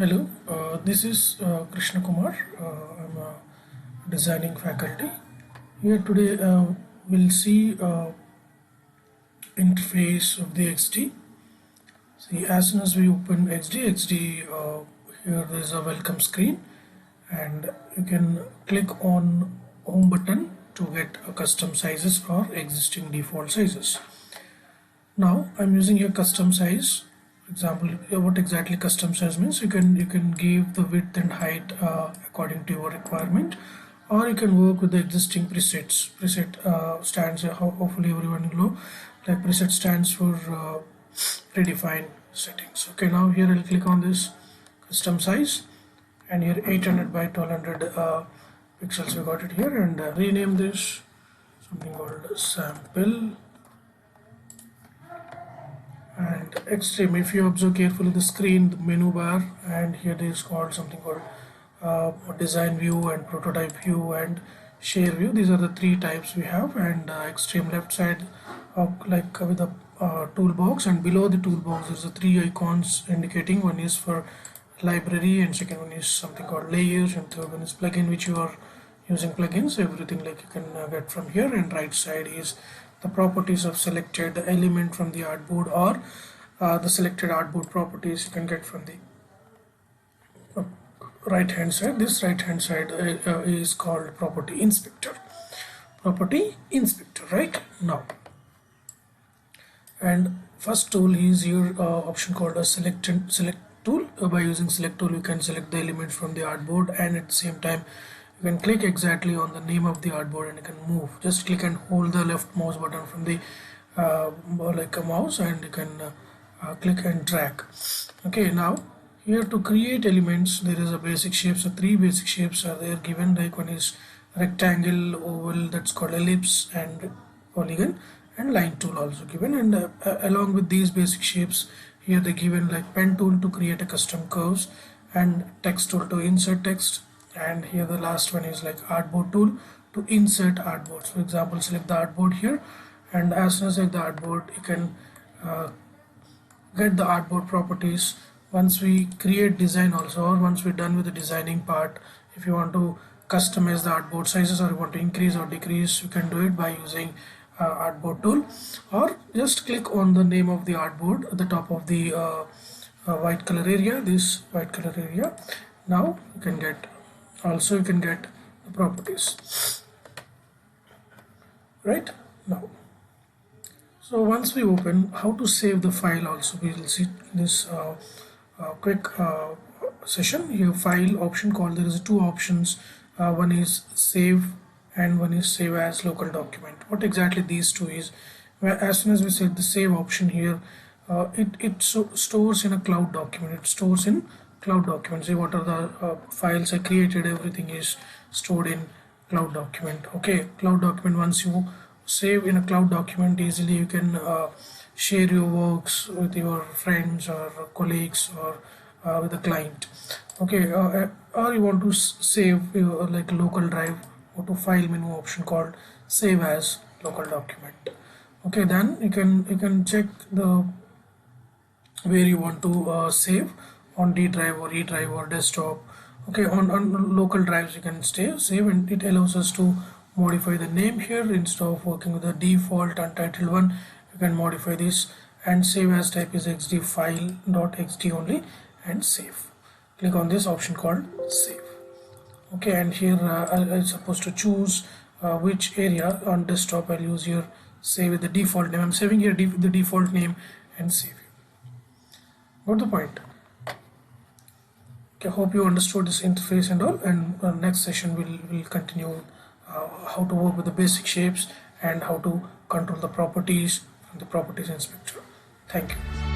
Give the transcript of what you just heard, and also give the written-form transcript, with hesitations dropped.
Hello, this is Krishna Kumar. I'm a designing faculty. Here today we'll see interface of the XD. See, as soon as we open XD, here there is a welcome screen, and you can click on home button to get custom sizes or existing default sizes. Now I'm using here custom size. For example, what exactly custom size means, you can give the width and height according to your requirement, or you can work with the existing presets. Preset stands, hopefully everyone will know, like preset stands for predefined settings. Okay, now here I'll click on this custom size, and here 800 by 1200 pixels, we got it here, and rename this something called sample and extreme. If you observe carefully the screen, the menu bar, and here there is called something called design view and prototype view and share view. These are the three types we have, and extreme left side like with the toolbox, and below the toolbox there's the three icons indicating one is for library, and second one is something called layers, and third one is plugin, which you are using plugins, everything like you can get from here. And right side is the properties of selected element from the artboard, or the selected artboard properties you can get from the right hand side. This right hand side is called property inspector. Right now, and first tool is your option called a select tool. By using select tool, you can select the element from the artboard, and at the same time you can click exactly on the name of the artboard and you can move. Just click and hold the left mouse button from the like a mouse, and you can click and drag. Okay, now here to create elements, there is a basic shapes. So three basic shapes are there given, like one is rectangle, oval, that's called ellipse, and polygon, and line tool also given. And along with these basic shapes, here they given like pen tool to create a custom curves, and text tool to insert text, and here the last one is like artboard tool to insert artboards. For example, select the artboard here, and as soon as select the artboard, you can get the artboard properties. Once we create design also, or once we're done with the designing part, if you want to customize the artboard sizes, or you want to increase or decrease, you can do it by using artboard tool, or just click on the name of the artboard at the top of the white color area, this white color area. Now you can get the properties right now. So once we open, how to save the file also we will see this quick session. Here file option called, there is two options, one is save and one is save as local document. What exactly these two is, as soon as we set the save option here, it stores in a cloud document. It stores in cloud document. See what are the files I created, everything is stored in cloud document. Okay, cloud document, once you save in a cloud document, easily you can share your works with your friends or colleagues, or with the client. Okay, or you want to save like local drive, go to file menu option called save as local document. Okay, then you can check the where you want to save, on D drive or E drive or desktop. Okay, on local drives you can save, and it allows us to modify the name here. Instead of working with the default untitled one, you can modify this, and save as type is xd file.xd only, and save. Click on this option called save. Okay, and here I'm supposed to choose which area. On desktop I'll use here save with the default name. I'm saving here the default name and save. Got the point? Okay, hope you understood this interface and all, and next session will continue how to work with the basic shapes and how to control the properties from the properties inspector. Thank you.